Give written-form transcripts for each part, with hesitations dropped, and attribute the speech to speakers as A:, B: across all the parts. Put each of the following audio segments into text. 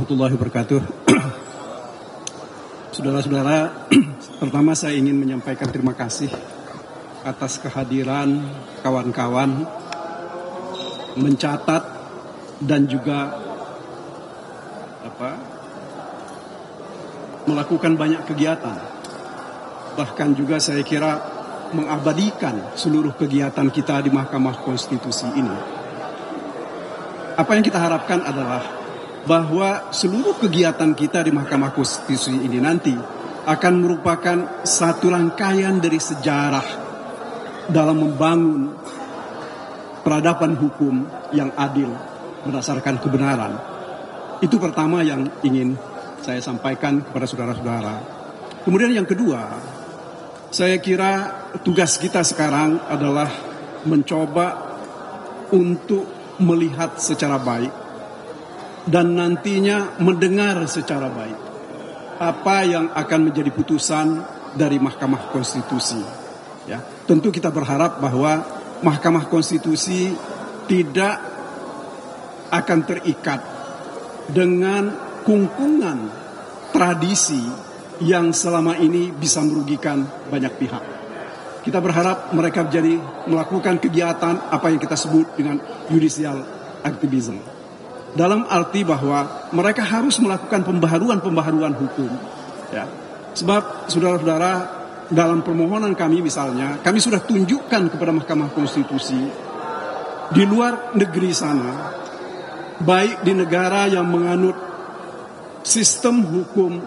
A: warahmatullahi wabarakatuh. Saudara-saudara, pertama saya ingin menyampaikan terima kasih atas kehadiran kawan-kawan mencatat dan juga melakukan banyak kegiatan. Bahkan juga saya kira mengabadikan seluruh kegiatan kita di Mahkamah Konstitusi ini. Apa yang kita harapkan adalah bahwa seluruh kegiatan kita di Mahkamah Konstitusi ini nanti akan merupakan satu rangkaian dari sejarah dalam membangun peradaban hukum yang adil berdasarkan kebenaran. Itu pertama yang ingin saya sampaikan kepada saudara-saudara. Kemudian yang kedua, saya kira tugas kita sekarang adalah mencoba untuk melihat secara baik dan nantinya mendengar secara baik apa yang akan menjadi putusan dari Mahkamah Konstitusi. Ya, tentu kita berharap bahwa Mahkamah Konstitusi tidak akan terikat dengan kungkungan tradisi yang selama ini bisa merugikan banyak pihak. Kita berharap mereka melakukan kegiatan apa yang kita sebut dengan judicial activism. Dalam arti bahwa mereka harus melakukan pembaharuan hukum. Ya. Sebab saudara-saudara, dalam permohonan kami misalnya, kami sudah tunjukkan kepada Mahkamah Konstitusi di luar negeri sana, baik di negara yang menganut sistem hukum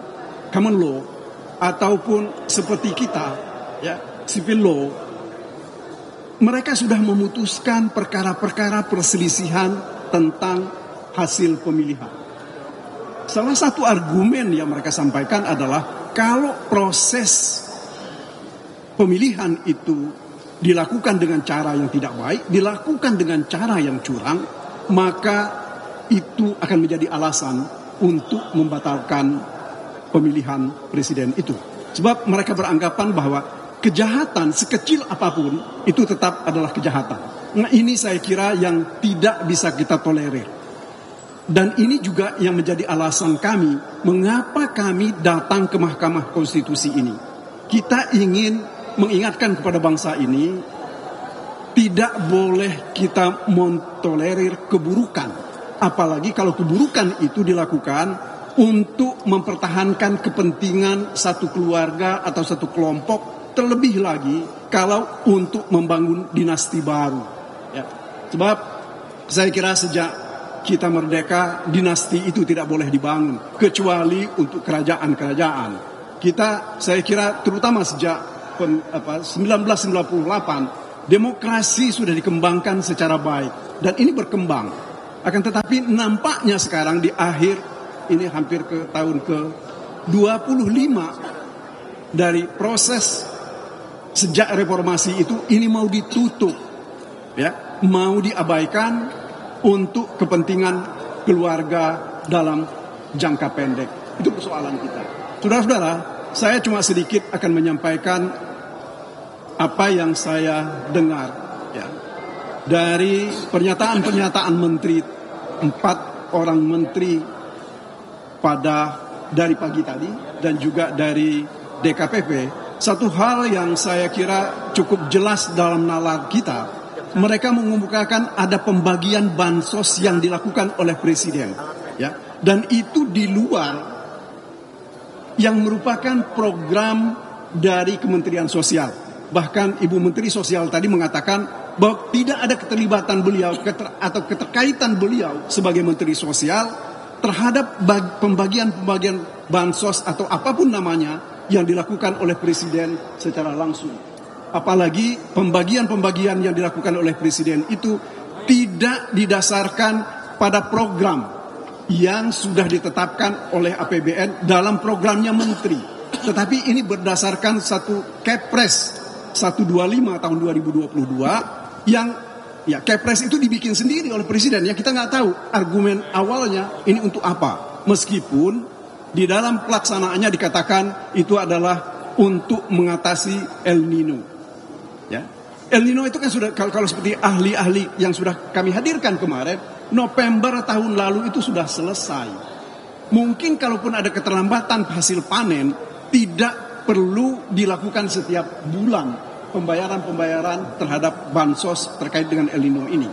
A: common law ataupun seperti kita, ya, civil law, mereka sudah memutuskan perkara-perkara perselisihan tentang hasil pemilihan. Salah satu argumen yang mereka sampaikan adalah kalau proses pemilihan itu dilakukan dengan cara yang tidak baik, dilakukan dengan cara yang curang, maka itu akan menjadi alasan untuk membatalkan pemilihan presiden itu. Sebab mereka beranggapan bahwa kejahatan sekecil apapun itu tetap adalah kejahatan. Nah, ini saya kira yang tidak bisa kita tolerir. Dan ini juga yang menjadi alasan kami mengapa kami datang ke Mahkamah Konstitusi ini. Kita ingin mengingatkan kepada bangsa ini tidak boleh kita mentolerir keburukan. Apalagi kalau keburukan itu dilakukan untuk mempertahankan kepentingan satu keluarga atau satu kelompok. Terlebih lagi kalau untuk membangun dinasti baru. Ya. Sebab saya kira sejak kita merdeka, dinasti itu tidak boleh dibangun kecuali untuk kerajaan-kerajaan. Kita, saya kira terutama sejak 1998, demokrasi sudah dikembangkan secara baik dan ini berkembang. Akan tetapi nampaknya sekarang di akhir ini hampir ke tahun ke-25 dari proses sejak reformasi itu, ini mau ditutup, ya, mau diabaikan untuk kepentingan keluarga dalam jangka pendek. Itu persoalan kita. Saudara-saudara, saya cuma sedikit akan menyampaikan apa yang saya dengar, ya, dari pernyataan-pernyataan menteri, 4 orang menteri dari pagi tadi dan juga dari DKPP. Satu hal yang saya kira cukup jelas dalam nalar kita, mereka mengemukakan ada pembagian bansos yang dilakukan oleh presiden, ya, dan itu di luar yang merupakan program dari Kementerian Sosial. Bahkan Ibu Menteri Sosial tadi mengatakan bahwa tidak ada keterlibatan beliau atau keterkaitan beliau sebagai Menteri Sosial terhadap pembagian bansos atau apapun namanya yang dilakukan oleh presiden secara langsung. Apalagi pembagian yang dilakukan oleh presiden itu tidak didasarkan pada program yang sudah ditetapkan oleh APBN dalam programnya menteri. Tetapi ini berdasarkan satu Kepres 125 tahun 2022 yang, ya, Kepres itu dibikin sendiri oleh presiden. Ya, kita nggak tahu argumen awalnya ini untuk apa. Meskipun di dalam pelaksanaannya dikatakan itu adalah untuk mengatasi El Nino. Ya. El Nino itu kan sudah, kalau seperti ahli-ahli yang sudah kami hadirkan kemarin, November tahun lalu itu sudah selesai. Mungkin kalaupun ada keterlambatan hasil panen, tidak perlu dilakukan setiap bulan pembayaran terhadap bansos terkait dengan El Nino ini.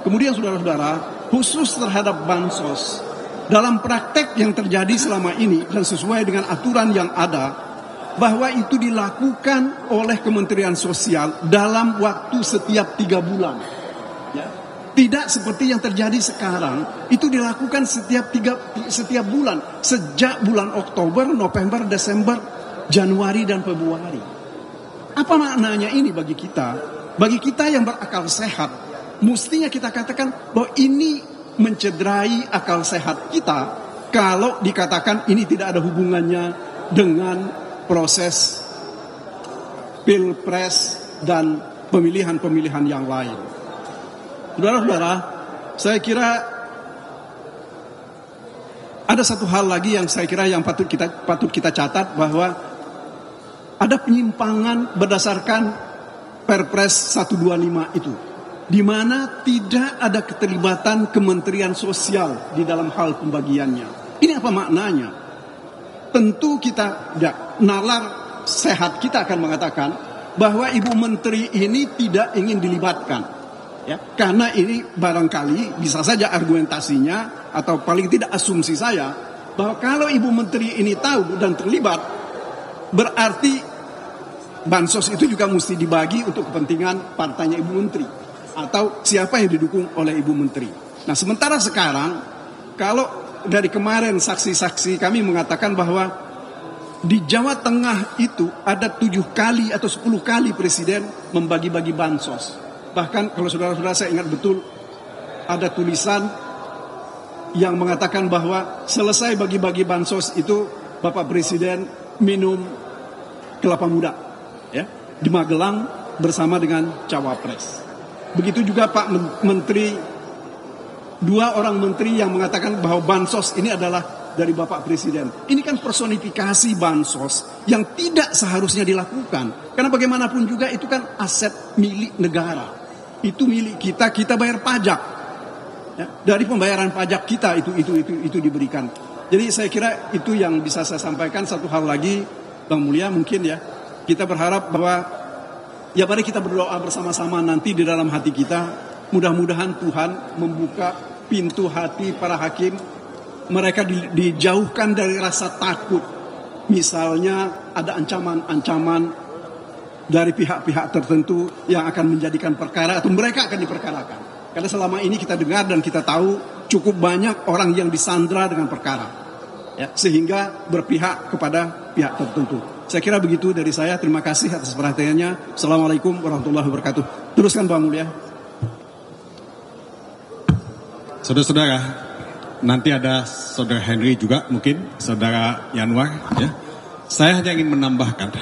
A: Kemudian saudara-saudara, khusus terhadap bansos, dalam praktek yang terjadi selama ini dan sesuai dengan aturan yang ada, bahwa itu dilakukan oleh Kementerian Sosial dalam waktu setiap 3 bulan. Ya. Tidak seperti yang terjadi sekarang, itu dilakukan setiap bulan, sejak bulan Oktober, November, Desember, Januari, dan Februari. Apa maknanya ini bagi kita? Bagi kita yang berakal sehat, mestinya kita katakan bahwa ini mencederai akal sehat kita kalau dikatakan ini tidak ada hubungannya dengan proses pilpres dan pemilihan-pemilihan yang lain. Saudara-saudara, saya kira ada satu hal lagi yang saya kira yang patut kita catat, bahwa ada penyimpangan berdasarkan Perpres 125 itu, di mana tidak ada keterlibatan Kementerian Sosial di dalam hal pembagiannya. Ini apa maknanya? Tentu kita, nalar sehat kita akan mengatakan bahwa Ibu Menteri ini tidak ingin dilibatkan. Ya, karena ini barangkali bisa saja argumentasinya atau paling tidak asumsi saya bahwa kalau Ibu Menteri ini tahu dan terlibat, berarti bansos itu juga mesti dibagi untuk kepentingan partainya Ibu Menteri atau siapa yang didukung oleh Ibu Menteri. Nah, sementara sekarang kalau dari kemarin saksi-saksi kami mengatakan bahwa di Jawa Tengah itu ada 7 kali atau 10 kali Presiden membagi-bagi bansos. Bahkan kalau saudara-saudara saya ingat betul, ada tulisan yang mengatakan bahwa selesai bagi-bagi bansos itu Bapak Presiden minum kelapa muda, ya, di Magelang bersama dengan Cawapres. Begitu juga Pak Menteri, 2 orang menteri yang mengatakan bahwa bansos ini adalah dari Bapak Presiden. Ini kan personifikasi bansos yang tidak seharusnya dilakukan. Karena bagaimanapun juga itu kan aset milik negara. Itu milik kita, kita bayar pajak. Ya, dari pembayaran pajak kita itu diberikan. Jadi saya kira itu yang bisa saya sampaikan. Satu hal lagi, Bang Mulya, mungkin ya, kita berharap bahwa ya mari kita berdoa bersama-sama nanti di dalam hati kita. Mudah-mudahan Tuhan membuka pintu hati para hakim. Mereka dijauhkan dari rasa takut. Misalnya ada ancaman-ancaman dari pihak-pihak tertentu yang akan menjadikan perkara atau mereka akan diperkarakan. Karena selama ini kita dengar dan kita tahu cukup banyak orang yang disandra dengan perkara. Ya, sehingga berpihak kepada pihak tertentu. Saya kira begitu dari saya. Terima kasih atas perhatiannya. Assalamualaikum warahmatullahi wabarakatuh. Teruskan Bang Mulya.
B: Saudara-saudara, nanti ada Saudara Henry juga, mungkin Saudara Yanwar. Ya. Saya hanya ingin menambahkan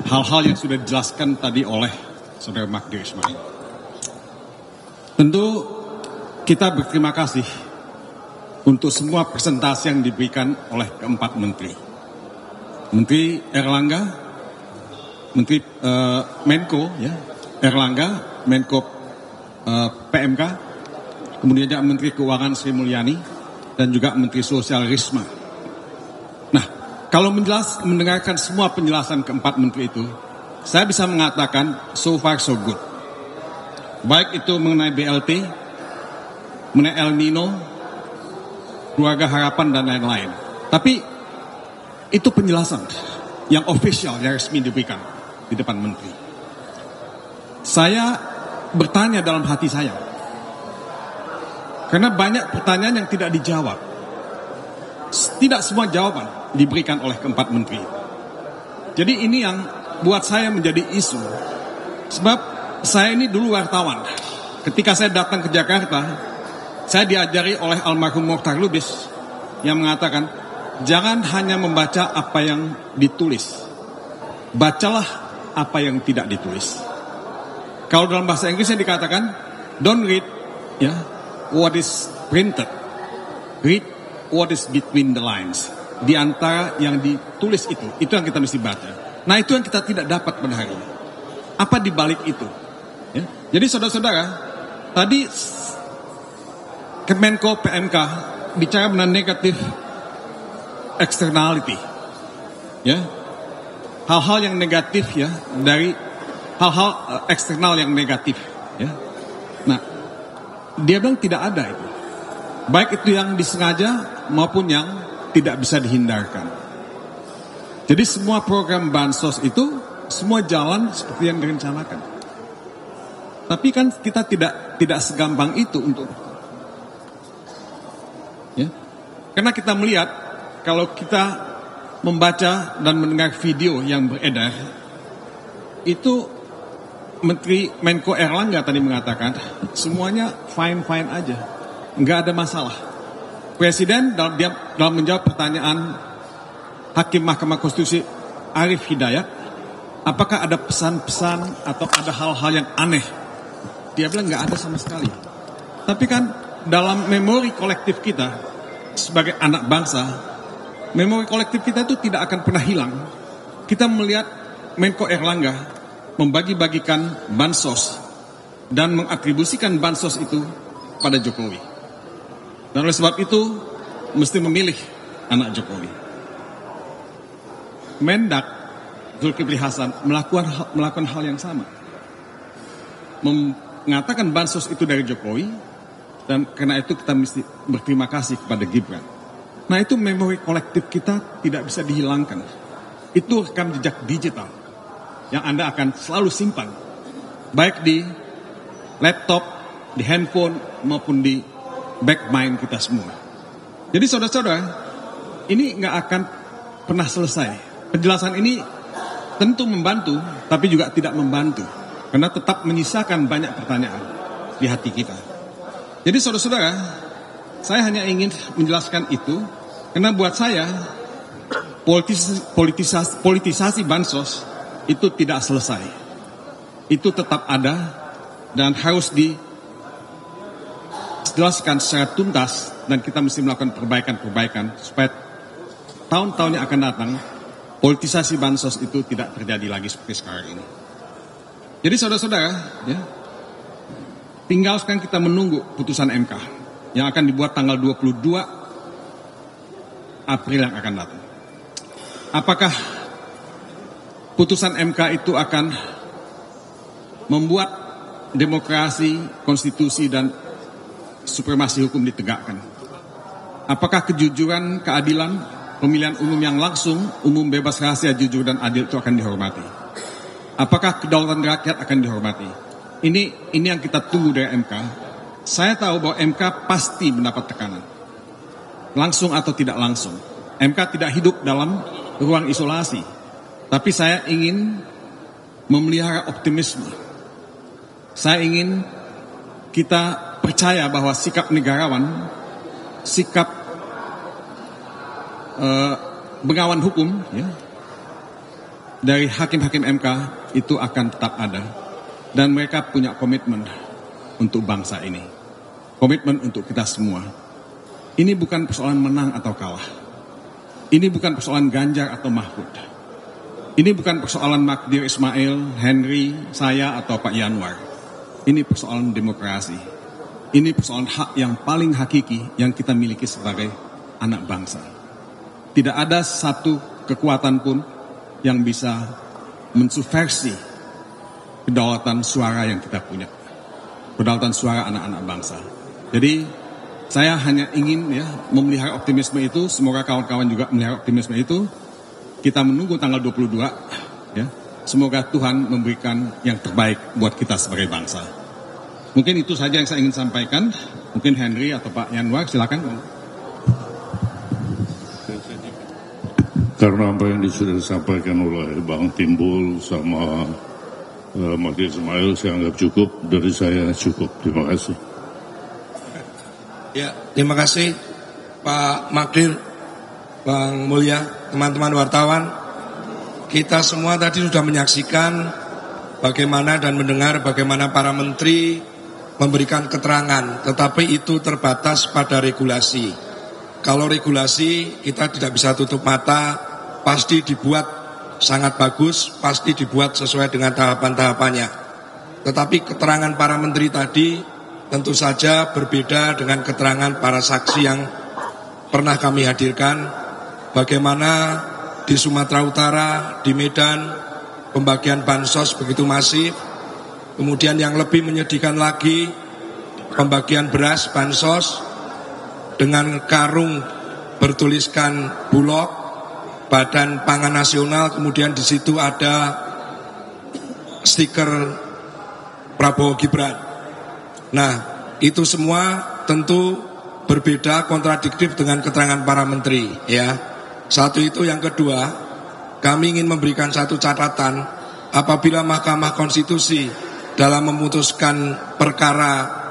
B: hal-hal yang sudah dijelaskan tadi oleh Saudara Magdir Ismail. Tentu kita berterima kasih untuk semua presentasi yang diberikan oleh keempat menteri. Menteri Erlangga, Menteri Menko, ya, Erlangga, Menko PMK, kemudian juga Menteri Keuangan Sri Mulyani, dan juga Menteri Sosial Risma. Nah, kalau mendengarkan semua penjelasan keempat menteri itu, saya bisa mengatakan so far so good. Baik itu mengenai BLT, mengenai El Nino, keluarga harapan, dan lain-lain. Tapi itu penjelasan yang official, yang resmi diberikan di depan menteri. Saya bertanya dalam hati saya, karena banyak pertanyaan yang tidak dijawab. Tidak semua jawaban diberikan oleh keempat menteri. Jadi ini yang buat saya menjadi isu. Sebab saya ini dulu wartawan. Ketika saya datang ke Jakarta, saya diajari oleh almarhum Mokhtar Lubis yang mengatakan, jangan hanya membaca apa yang ditulis, bacalah apa yang tidak ditulis. Kalau dalam bahasa Inggrisnya dikatakan, don't read what is printed, read what is between the lines. Di antara yang ditulis itu yang kita mesti baca. Nah, itu yang kita tidak dapat pada hari ini. Apa di balik itu? Ya. Jadi saudara-saudara, tadi Kemenko PMK bicara mengenai negatif externality, ya, hal-hal yang negatif, ya, dari hal-hal eksternal yang negatif, ya. Nah, dia bilang tidak ada itu, baik itu yang disengaja maupun yang tidak bisa dihindarkan. Jadi semua program bansos itu semua jalan seperti yang direncanakan. Tapi kan kita tidak segampang itu untuk, ya, karena kita melihat kalau kita membaca dan mendengar video yang beredar, itu Menteri Menko Erlangga tadi mengatakan semuanya fine-fine aja, nggak ada masalah. Presiden dalam menjawab pertanyaan Hakim Mahkamah Konstitusi Arief Hidayat, apakah ada pesan-pesan atau ada hal-hal yang aneh? Dia bilang nggak ada sama sekali. Tapi kan dalam memori kolektif kita sebagai anak bangsa, memori kolektif kita itu tidak akan pernah hilang. Kita melihat Menko Erlangga membagi-bagikan bansos dan mengatribusikan bansos itu pada Jokowi. Dan oleh sebab itu mesti memilih anak Jokowi. Mendak Zulkifli Hasan melakukan hal yang sama, mengatakan bansos itu dari Jokowi, dan karena itu kita mesti berterima kasih kepada Gibran. Nah, itu memori kolektif kita tidak bisa dihilangkan. Itu rekam jejak digital yang Anda akan selalu simpan, baik di laptop, di handphone, maupun di back mind kita semua. Jadi saudara-saudara, ini nggak akan pernah selesai. Penjelasan ini tentu membantu, tapi juga tidak membantu, karena tetap menyisakan banyak pertanyaan di hati kita. Jadi saudara-saudara, saya hanya ingin menjelaskan itu, karena buat saya politisasi bansos itu tidak selesai. Itu tetap ada dan harus dijelaskan secara tuntas, dan kita mesti melakukan perbaikan-perbaikan supaya tahun-tahun yang akan datang politisasi bansos itu tidak terjadi lagi seperti sekarang ini. Jadi saudara-saudara, ya, tinggal sekarang kita menunggu putusan MK yang akan dibuat tanggal 22 April yang akan datang. Apakah putusan MK itu akan membuat demokrasi, konstitusi, dan supremasi hukum ditegakkan? Apakah kejujuran, keadilan, pemilihan umum yang langsung, umum, bebas, rahasia, jujur, dan adil itu akan dihormati? Apakah kedaulatan rakyat akan dihormati? Ini yang kita tunggu dari MK. Saya tahu bahwa MK pasti mendapat tekanan, langsung atau tidak langsung. MK tidak hidup dalam ruang isolasi, tapi saya ingin memelihara optimisme. Saya ingin kita percaya bahwa sikap negarawan, sikap bengawan hukum, ya, dari hakim-hakim MK itu akan tetap ada, dan mereka punya komitmen untuk bangsa ini, komitmen untuk kita semua. Ini bukan persoalan menang atau kalah, ini bukan persoalan Ganjar atau Mahfud, ini bukan persoalan Magdir Ismail, Henry, saya, atau Pak Yanwar. Ini persoalan demokrasi, ini persoalan hak yang paling hakiki yang kita miliki sebagai anak bangsa. Tidak ada satu kekuatan pun yang bisa mensubversi kedaulatan suara yang kita punya, kedaulatan suara anak-anak bangsa. Jadi saya hanya ingin, ya, memelihara optimisme itu. Semoga kawan-kawan juga memelihara optimisme itu. Kita menunggu tanggal 22, ya. Semoga Tuhan memberikan yang terbaik buat kita sebagai bangsa. Mungkin itu saja yang saya ingin sampaikan. Mungkin Henry atau Pak Yanwar, silakan.
C: Karena apa yang sudah disampaikan oleh Bang Timbul sama Magdir Ismail, saya anggap cukup. Dari saya cukup. Terima kasih.
D: Ya, terima kasih Pak Magdir, Bang Mulya, teman-teman wartawan. Kita semua tadi sudah menyaksikan bagaimana dan mendengar bagaimana para menteri memberikan keterangan, tetapi itu terbatas pada regulasi. Kalau regulasi kita tidak bisa tutup mata, pasti dibuat sangat bagus, pasti dibuat sesuai dengan tahapan-tahapannya. Tetapi keterangan para menteri tadi tentu saja berbeda dengan keterangan para saksi yang pernah kami hadirkan, bagaimana di Sumatera Utara, di Medan, pembagian bansos begitu masif. Kemudian yang lebih menyedihkan lagi, pembagian beras bansos dengan karung bertuliskan Bulog, Badan Pangan Nasional, kemudian di situ ada stiker Prabowo Gibran. Nah, itu semua tentu berbeda, kontradiktif dengan keterangan para menteri, ya. Satu itu. Yang kedua, kami ingin memberikan satu catatan, apabila Mahkamah Konstitusi dalam memutuskan perkara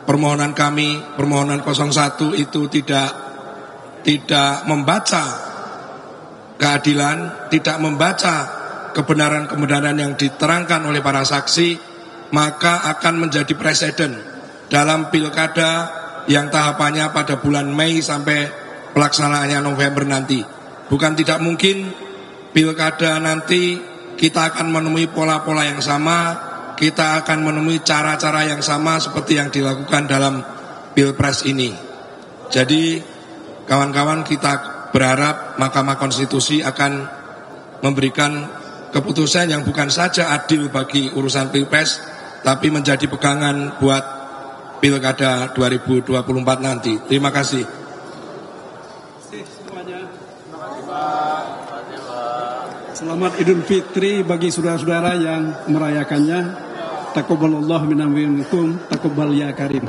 D: permohonan kami, permohonan 01 itu tidak membaca keadilan, tidak membaca kebenaran-kebenaran yang diterangkan oleh para saksi, maka akan menjadi presiden dalam pilkada yang tahapannya pada bulan Mei sampai pelaksanaannya November nanti. Bukan tidak mungkin pilkada nanti kita akan menemui pola-pola yang sama, kita akan menemui cara-cara yang sama seperti yang dilakukan dalam Pilpres ini. Jadi kawan-kawan, kita berharap Mahkamah Konstitusi akan memberikan keputusan yang bukan saja adil bagi urusan Pilpres, tapi menjadi pegangan buat Pilkada 2024 nanti. Terima kasih.
A: Selamat Idul Fitri bagi saudara-saudara yang merayakannya. Taqabbalallahu minna wa minkum, taqabbal ya karim.